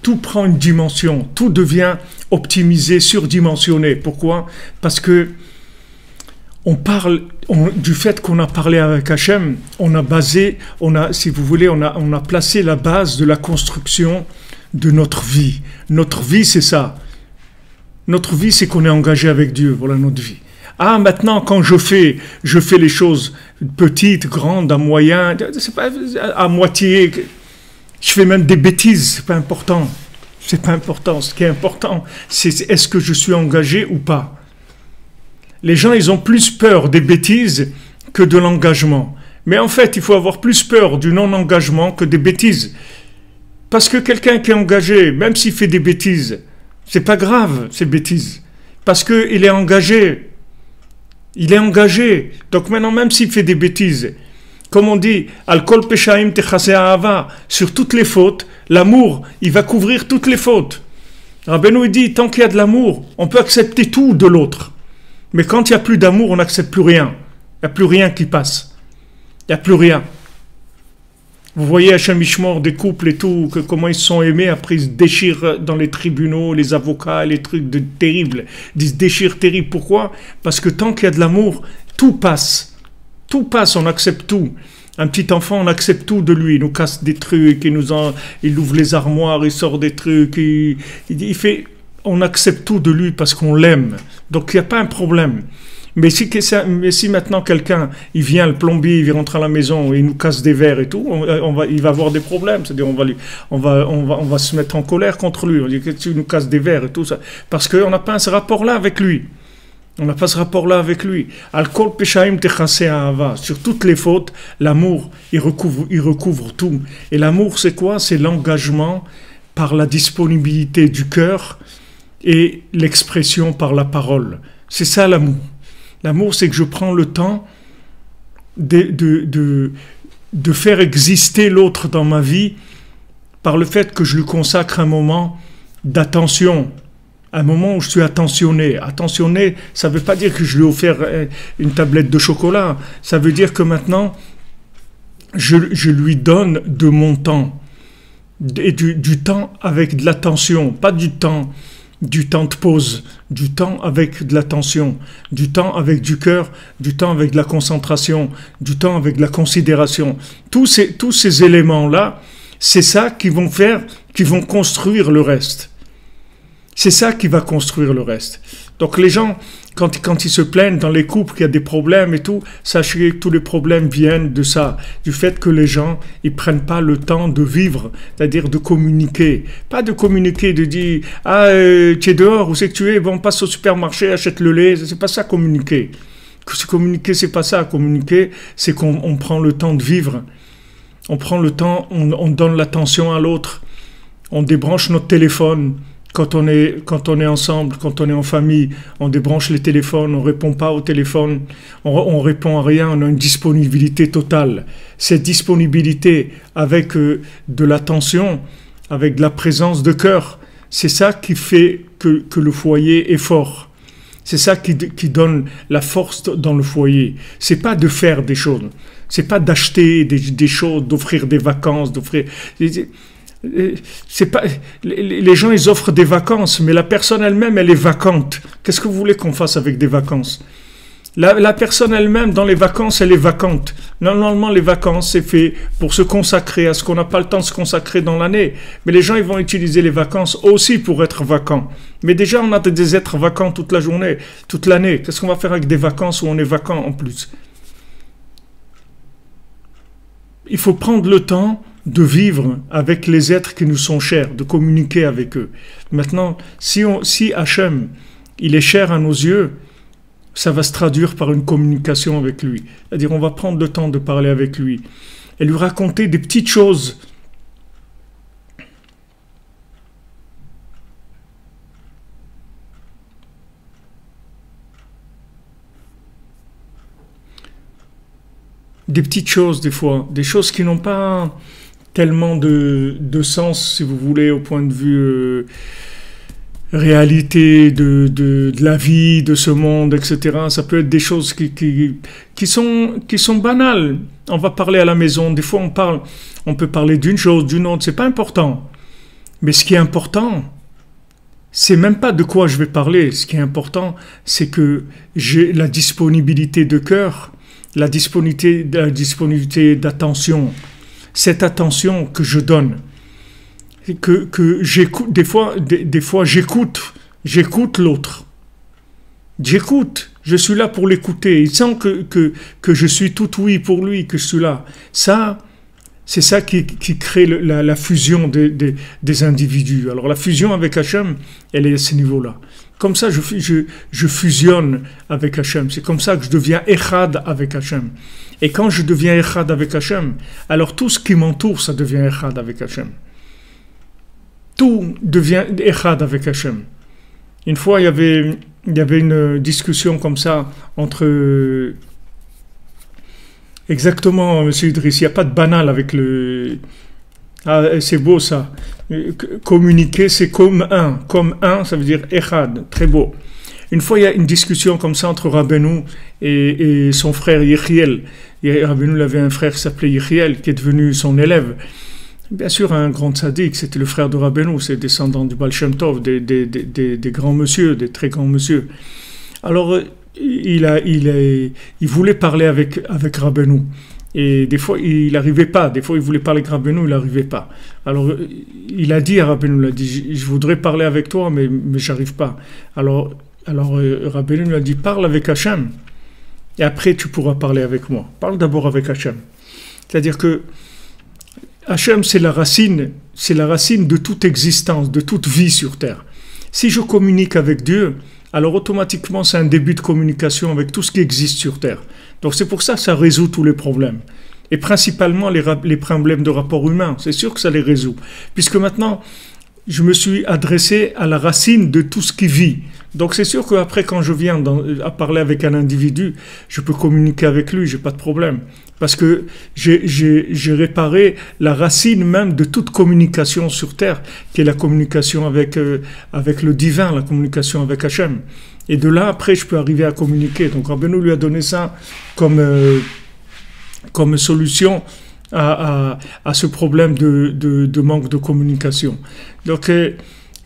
tout prend une dimension, tout devient optimisé, surdimensionné. Pourquoi? Parce que on parle du fait qu'on a parlé avec Hachem, si vous voulez, on a placé la base de la construction de notre vie. Notre vie, c'est ça. Notre vie, c'est qu'on est engagé avec Dieu. Voilà notre vie. Ah, maintenant, quand je fais les choses petites, grandes, à moyen, c'est pas à moitié. Je fais même des bêtises. C'est pas important. C'est pas important. Ce qui est important, c'est est-ce que je suis engagé ou pas. Les gens, ils ont plus peur des bêtises que de l'engagement. Mais en fait, il faut avoir plus peur du non-engagement que des bêtises. Parce que quelqu'un qui est engagé, même s'il fait des bêtises, c'est pas grave, ces bêtises. Parce qu'il est engagé. Il est engagé. Donc maintenant, même s'il fait des bêtises, comme on dit, Al-Kol Peshaim Techase Ahava, sur toutes les fautes, l'amour, il va couvrir toutes les fautes. Rabbeinu il dit, tant qu'il y a de l'amour, on peut accepter tout de l'autre. Mais quand il n'y a plus d'amour, on n'accepte plus rien. Il n'y a plus rien qui passe. Il n'y a plus rien. Vous voyez Hachem Ishmor, des couples et tout, comment ils se sont aimés, après ils se déchirent dans les tribunaux, les avocats, les trucs terribles. Ils se déchirent terrible. Pourquoi? Parce que tant qu'il y a de l'amour, tout passe. Tout passe, on accepte tout. Un petit enfant, on accepte tout de lui. Il nous casse des trucs, il ouvre les armoires, il sort des trucs, on accepte tout de lui parce qu'on l'aime. Donc il n'y a pas un problème. Mais si maintenant quelqu'un, il vient, le plombier, il rentre à la maison, il nous casse des verres et tout, il va avoir des problèmes. C'est-à-dire on va se mettre en colère contre lui. On dit que tu nous casses des verres et tout ça. Parce qu'on n'a pas ce rapport-là avec lui. On n'a pas ce rapport-là avec lui. Al-Kol Peshaim Techase Ahava. Sur toutes les fautes, l'amour, il recouvre tout. Et l'amour, c'est quoi? C'est l'engagement par la disponibilité du cœur et l'expression par la parole. C'est ça l'amour. L'amour, c'est que je prends le temps de faire exister l'autre dans ma vie par le fait que je lui consacre un moment d'attention, un moment où je suis attentionné. Attentionné, ça ne veut pas dire que je lui ai offert une tablette de chocolat. Ça veut dire que maintenant, je lui donne de mon temps, et du temps avec de l'attention, pas du temps de pause, du temps avec de l'attention, du temps avec du cœur, du temps avec de la concentration, du temps avec de la considération. Tous ces éléments-là, c'est ça qui vont construire le reste. C'est ça qui va construire le reste. Donc les gens, quand ils se plaignent dans les couples qu'il y a des problèmes et tout, sachez que tous les problèmes viennent de ça, du fait que les gens, ils prennent pas le temps de vivre, c'est-à-dire de communiquer. Pas de communiquer, de dire « Ah, tu es dehors, où c'est que tu es? Bon, passe au supermarché, achète le lait. » C'est pas ça communiquer. Communiquer, c'est pas ça. Communiquer, c'est qu'on prend le temps de vivre. On prend le temps, on donne l'attention à l'autre. On débranche notre téléphone. Quand on est ensemble, quand on est en famille, on débranche les téléphones, on répond pas au téléphone, on répond à rien, on a une disponibilité totale. Cette disponibilité avec de l'attention, avec de la présence de cœur, c'est ça qui fait que le foyer est fort. C'est ça qui donne la force dans le foyer. C'est pas de faire des choses, c'est pas d'acheter des choses, d'offrir des vacances, d'offrir... C'est pas, les gens ils offrent des vacances, mais la personne elle-même elle est vacante. Qu'est-ce que vous voulez qu'on fasse avec des vacances? La personne elle-même dans les vacances elle est vacante. Normalement les vacances c'est fait pour se consacrer à ce qu'on n'a pas le temps de se consacrer dans l'année. Mais les gens ils vont utiliser les vacances aussi pour être vacants. Mais déjà on a des êtres vacants toute la journée, toute l'année. Qu'est-ce qu'on va faire avec des vacances où on est vacant en plus? Il faut prendre le temps de vivre avec les êtres qui nous sont chers, de communiquer avec eux. Maintenant, si Hachem, il est cher à nos yeux, ça va se traduire par une communication avec lui. C'est-à-dire, on va prendre le temps de parler avec lui et lui raconter des petites choses. Des petites choses, des fois, des choses qui n'ont pas tellement de sens, si vous voulez, au point de vue réalité de la vie, de ce monde, etc. Ça peut être des choses qui sont banales. On va parler à la maison, des fois on peut parler d'une chose, d'une autre, c'est pas important. Mais ce qui est important, c'est même pas de quoi je vais parler. Ce qui est important, c'est que j'ai la disponibilité de cœur, la disponibilité d'attention, cette attention que je donne, que j'écoute, des fois j'écoute l'autre, je suis là pour l'écouter, il sent que je suis tout oui pour lui, que je suis là. Ça, c'est ça qui crée la fusion des individus. Alors la fusion avec Hachem, elle est à ce niveau-là. Comme ça, je fusionne avec Hachem. C'est comme ça que je deviens Echad avec Hachem. Et quand je deviens Echad avec Hachem, alors tout ce qui m'entoure, ça devient Echad avec Hachem. Tout devient Echad avec Hachem. Une fois, il y avait une discussion comme ça entre... Exactement, M. Idriss, il n'y a pas de banal avec le... Ah, c'est beau ça. Communiquer, c'est comme un. Comme un, ça veut dire Echad. Très beau. Une fois, il y a une discussion comme ça entre Rabbeinu et son frère Yechiel. Rabbeinu avait un frère qui s'appelait Yechiel, qui est devenu son élève. Bien sûr, un grand tzaddik, c'était le frère de Rabbeinu, c'est descendant du Baal Shem Tov, des grands monsieur, des très grands monsieur. Alors, il voulait parler avec Rabbeinu. Et des fois, il n'arrivait pas. Des fois, il voulait parler avec Rabbeinu, il n'arrivait pas. Alors, il a dit à Rabbeinu, il a dit, je voudrais parler avec toi, mais j'arrive pas. Alors Rabbeinu lui a dit, parle avec Hachem, et après tu pourras parler avec moi. Parle d'abord avec Hachem. C'est-à-dire que Hachem, c'est la racine de toute existence, de toute vie sur terre. Si je communique avec Dieu, alors automatiquement, c'est un début de communication avec tout ce qui existe sur terre. Donc c'est pour ça que ça résout tous les problèmes. Et principalement les problèmes de rapport humain. C'est sûr que ça les résout. Puisque maintenant, je me suis adressé à la racine de tout ce qui vit. Donc c'est sûr qu'après, quand je viens à parler avec un individu, je peux communiquer avec lui, j'ai pas de problème. Parce que j'ai réparé la racine même de toute communication sur terre, qui est la communication avec le divin, la communication avec Hachem. Et de là, après, je peux arriver à communiquer. Donc Rabbeinu lui a donné ça comme solution à ce problème de manque de communication. Donc,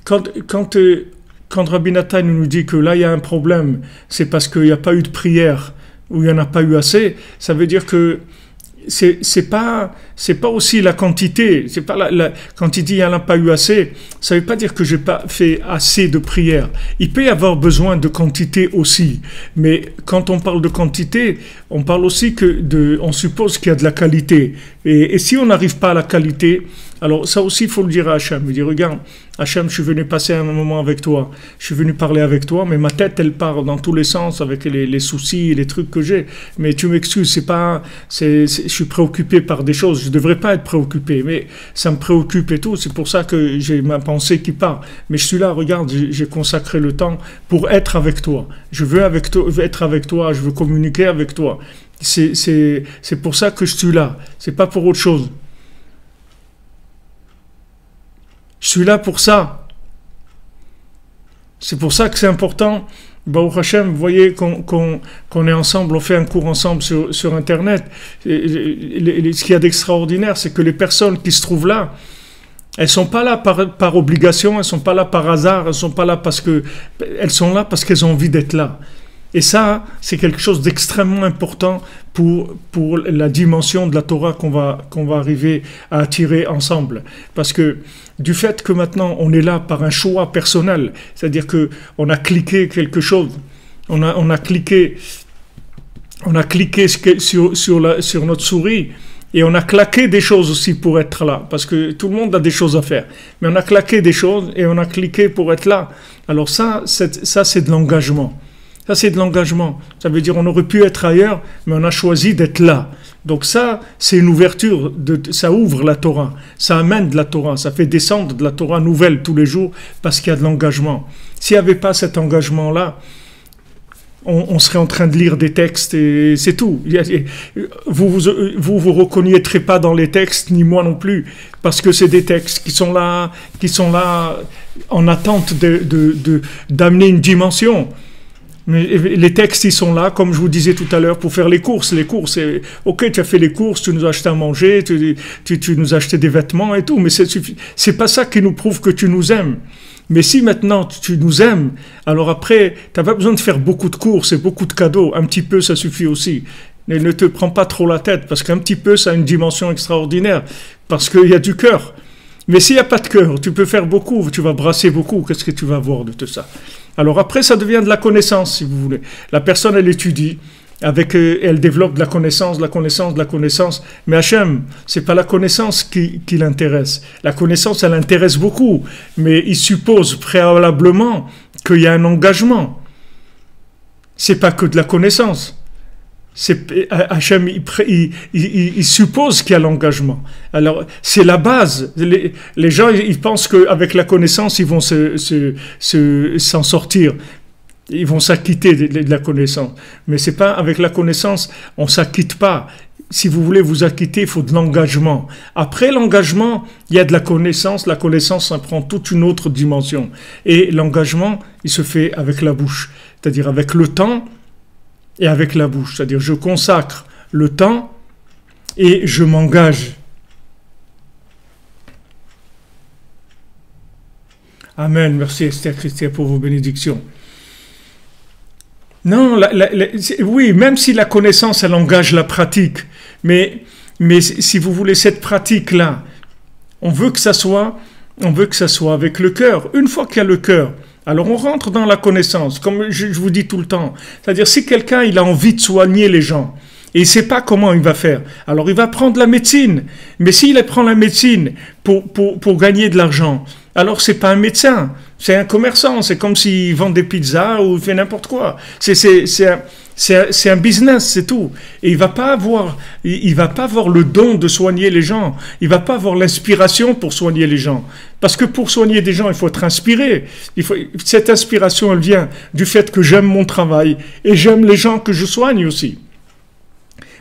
quand Rabbi Nathan nous dit que là, il y a un problème, c'est parce qu'il n'y a pas eu de prière ou il n'y en a pas eu assez, ça veut dire que c'est pas aussi la quantité, c'est pas quand il dit il n'y en a pas eu assez, ça veut pas dire que j'ai pas fait assez de prières. Il peut y avoir besoin de quantité aussi, mais quand on parle de quantité, on parle aussi on suppose qu'il y a de la qualité. Et si on n'arrive pas à la qualité, alors ça aussi il faut le dire à Hachem. Il dit regarde, Hachem, je suis venu passer un moment avec toi, je suis venu parler avec toi, mais ma tête elle part dans tous les sens avec les soucis et les trucs que j'ai. Mais tu m'excuses, je suis préoccupé par des choses, je devrais pas être préoccupé, mais ça me préoccupe et tout. C'est pour ça que j'ai ma pensée qui part. Mais je suis là, regarde, j'ai consacré le temps pour être avec toi. Je veux être avec toi, je veux communiquer avec toi. C'est pour ça que je suis là. C'est pas pour autre chose. Je suis là pour ça. C'est pour ça que c'est important. Baruch Hashem, vous voyez qu'on est ensemble, on fait un cours ensemble sur Internet. Ce qu'il y a d'extraordinaire, c'est que les personnes qui se trouvent là, elles sont pas là par obligation, elles sont pas là par hasard, elles sont pas là elles sont là parce qu'elles ont envie d'être là. Et ça, c'est quelque chose d'extrêmement important pour la dimension de la Torah qu'on va arriver à attirer ensemble. Parce que du fait que maintenant on est là par un choix personnel, c'est-à-dire que on a cliqué quelque chose, on a cliqué sur notre souris, et on a claqué des choses aussi pour être là, parce que tout le monde a des choses à faire. Mais on a claqué des choses et on a cliqué pour être là. Alors ça c'est de l'engagement. Ça, c'est de l'engagement. Ça veut dire on aurait pu être ailleurs, mais on a choisi d'être là. Donc ça, c'est une ouverture, ça ouvre la Torah, ça amène de la Torah, ça fait descendre de la Torah nouvelle tous les jours parce qu'il y a de l'engagement. S'il n'y avait pas cet engagement-là, on serait en train de lire des textes et c'est tout. Vous reconnaîtrez pas dans les textes, ni moi non plus, parce que c'est des textes qui sont là en attente d'amener une dimension. Mais les textes, ils sont là, comme je vous disais tout à l'heure, pour faire les courses. Les courses, ok, tu as fait les courses, tu nous as acheté à manger, tu nous as acheté des vêtements et tout, mais c'est pas ça qui nous prouve que tu nous aimes. Mais si maintenant tu nous aimes, alors après, tu n'as pas besoin de faire beaucoup de courses et beaucoup de cadeaux. Un petit peu, ça suffit aussi. Et ne te prends pas trop la tête, parce qu'un petit peu, ça a une dimension extraordinaire, parce qu'il y a du cœur. Mais s'il n'y a pas de cœur, tu peux faire beaucoup, tu vas brasser beaucoup, qu'est-ce que tu vas voir de tout ça? Alors après, ça devient de la connaissance, si vous voulez. La personne, elle étudie, elle développe de la connaissance. Mais Hachem, c'est pas la connaissance qui l'intéresse. La connaissance, elle intéresse beaucoup, mais il suppose préalablement qu'il y a un engagement. C'est pas que de la connaissance. Hachem, il suppose qu'il y a l'engagement. Alors, c'est la base. Les gens, ils pensent qu'avec la connaissance, ils vont s'en sortir. Ils vont s'acquitter de la connaissance. Mais c'est pas avec la connaissance, on s'acquitte pas. Si vous voulez vous acquitter, il faut de l'engagement. Après l'engagement, il y a de la connaissance. La connaissance, ça prend toute une autre dimension. Et l'engagement, il se fait avec la bouche. C'est-à-dire avec le temps, et avec la bouche, c'est-à-dire je consacre le temps et je m'engage. Amen. Merci Esther Christian pour vos bénédictions. Non, oui, même si la connaissance, elle engage la pratique, mais si vous voulez cette pratique-là, on veut que ça soit avec le cœur. Une fois qu'il y a le cœur, alors on rentre dans la connaissance, comme je vous dis tout le temps. C'est-à-dire si quelqu'un il a envie de soigner les gens et il ne sait pas comment il va faire, alors il va prendre la médecine. Mais s'il prend la médecine pour gagner de l'argent, alors c'est pas un médecin, c'est un commerçant. C'est comme s'il vend des pizzas ou il fait n'importe quoi. C'est un business, c'est tout. Et il va pas avoir le don de soigner les gens. Il va pas avoir l'inspiration pour soigner les gens. Parce que pour soigner des gens, il faut être inspiré. Cette inspiration, elle vient du fait que j'aime mon travail et j'aime les gens que je soigne aussi.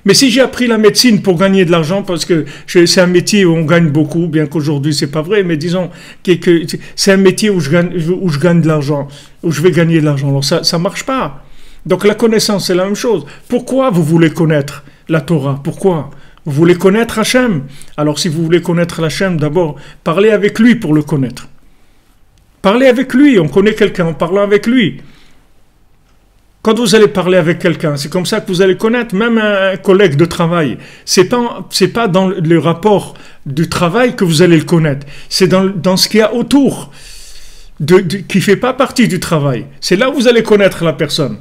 Mais si j'ai appris la médecine pour gagner de l'argent, parce que c'est un métier où on gagne beaucoup, bien qu'aujourd'hui c'est pas vrai, mais disons que c'est un métier où je gagne de l'argent, où je vais gagner de l'argent. Alors ça marche pas. Donc la connaissance, c'est la même chose. Pourquoi vous voulez connaître la Torah? Pourquoi? Vous voulez connaître Hachem? Alors si vous voulez connaître Hachem, d'abord, parlez avec lui pour le connaître. Parlez avec lui, on connaît quelqu'un en parlant avec lui. Quand vous allez parler avec quelqu'un, c'est comme ça que vous allez connaître même un collègue de travail. C'est pas dans le rapport du travail que vous allez le connaître. C'est dans ce qu'il y a autour, qui ne fait pas partie du travail. C'est là où vous allez connaître la personne.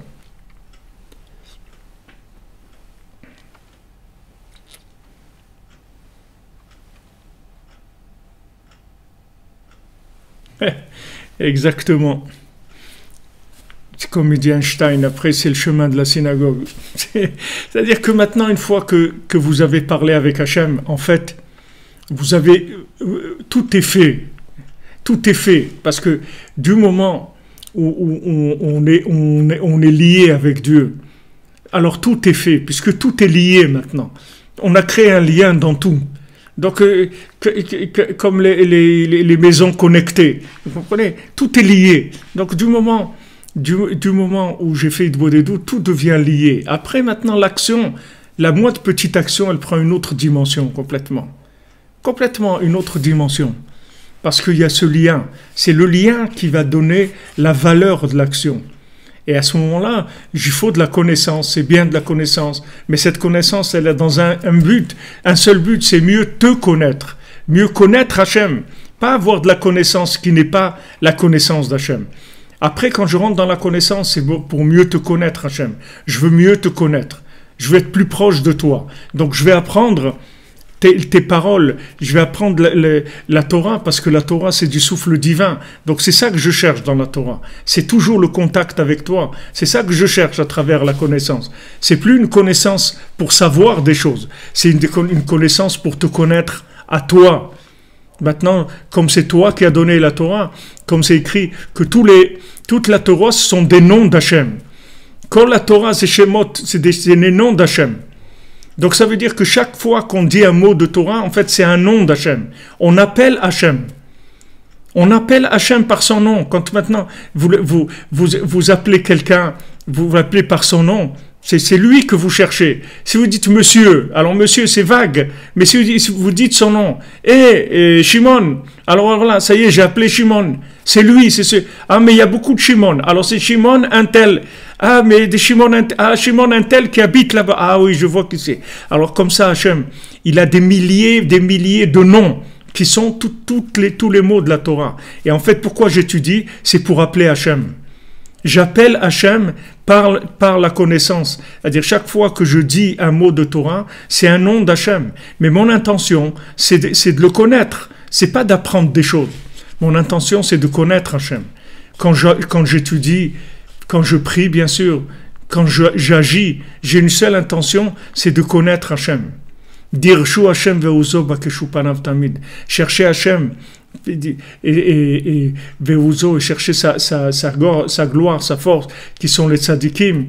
Exactement. Comme il dit Einstein, après c'est le chemin de la synagogue. C'est-à-dire que maintenant, une fois que vous avez parlé avec Hachem, en fait, vous avez tout est fait. Tout est fait. Parce que du moment où on est lié avec Dieu, alors tout est fait, puisque tout est lié maintenant. On a créé un lien dans tout. Donc, comme les maisons connectées, vous comprenez? Tout est lié. Donc, du moment où j'ai fait Idbodedut, tout devient lié. Après, maintenant, l'action, la moindre petite action, elle prend une autre dimension complètement. Complètement une autre dimension. Parce qu'il y a ce lien. C'est le lien qui va donner la valeur de l'action. Et à ce moment-là, il faut de la connaissance, c'est bien de la connaissance. Mais cette connaissance, elle est dans un but. Un seul but, c'est mieux te connaître. Mieux connaître Hachem. Pas avoir de la connaissance qui n'est pas la connaissance d'Hachem. Après, quand je rentre dans la connaissance, c'est pour mieux te connaître, Hachem. Je veux mieux te connaître. Je veux être plus proche de toi. Donc, je vais apprendre tes paroles. Je vais apprendre la Torah, parce que la Torah, c'est du souffle divin. Donc, c'est ça que je cherche dans la Torah. C'est toujours le contact avec toi. C'est ça que je cherche à travers la connaissance. C'est plus une connaissance pour savoir des choses. C'est une connaissance pour te connaître à toi. Maintenant, comme c'est toi qui as donné la Torah, comme c'est écrit que toute la Torah sont des noms d'Hachem. Quand la Torah, c'est Shemot, c'est des noms d'Hachem. Donc ça veut dire que chaque fois qu'on dit un mot de Torah, en fait c'est un nom d'Hachem. On appelle Hachem. On appelle Hachem par son nom. Quand maintenant vous appelez quelqu'un, vous l'appelez par son nom, c'est lui que vous cherchez. Si vous dites monsieur, alors monsieur c'est vague, mais si vous dites son nom, Shimon, alors là, ça y est, j'ai appelé Shimon. C'est lui, c'est ce. Ah, mais il y a beaucoup de Shimon. Alors c'est Shimon un tel. Ah, mais des Shimon un tel qui habite là-bas. Ah oui, je vois qui c'est. Alors comme ça, Hachem, il a des milliers de noms qui sont tous les mots de la Torah. Et en fait, pourquoi j'étudie? C'est pour appeler Hachem. J'appelle Hachem par la connaissance. C'est-à-dire, chaque fois que je dis un mot de Torah, c'est un nom d'Hachem. Mais mon intention, c'est de le connaître. C'est pas d'apprendre des choses. Mon intention, c'est de connaître Hachem. Quand j'étudie, quand je prie, bien sûr, quand j'agis, j'ai une seule intention, c'est de connaître Hachem. Dire Shu Hachem ve'uzo bakeshu panav tamid. Chercher Hachem et ve'uzo, et chercher sa gloire, sa force, qui sont les tzadikim.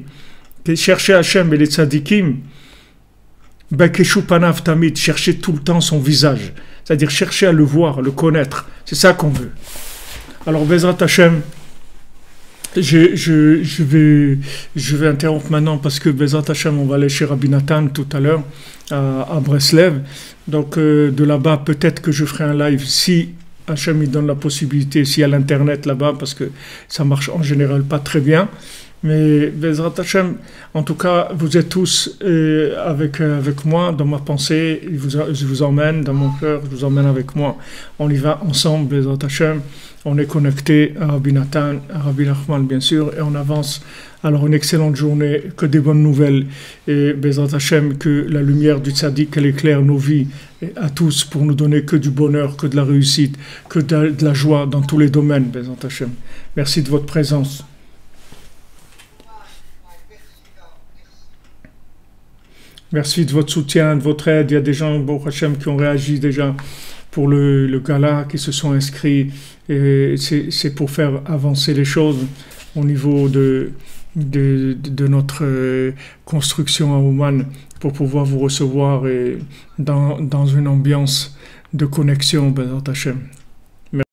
Chercher Hachem et les tzadikim, bakeshu panav tamid, chercher tout le temps son visage. C'est-à-dire chercher à le voir, le connaître. C'est ça qu'on veut. Alors, Bezrat Hachem, je vais interrompre maintenant parce que Bezrat Hachem, on va aller chez Rabbi Nathan tout à l'heure à Breslev. Donc de là-bas, peut-être que je ferai un live si Hachem il donne la possibilité, s'il y a l'internet là-bas, parce que ça marche en général pas très bien. Mais Bezrat Hachem, en tout cas, vous êtes tous avec moi dans ma pensée. Je vous emmène dans mon cœur, je vous emmène avec moi. On y va ensemble, Bezrat Hachem. On est connecté à Rabbi Nathan, à Rabbi Nachman, bien sûr, et on avance. Alors, une excellente journée, que des bonnes nouvelles. Et Bezrat Hachem, que la lumière du tzaddik, elle éclaire nos vies à tous pour nous donner que du bonheur, que de la réussite, que de la joie dans tous les domaines, Bezrat Hachem. Merci de votre présence. Merci de votre soutien, de votre aide. Il y a des gens, Baruch Hashem, qui ont réagi déjà pour le gala, qui se sont inscrits. Et c'est pour faire avancer les choses au niveau de notre construction à Ouman, pour pouvoir vous recevoir et dans une ambiance de connexion, Bezrat Hachem.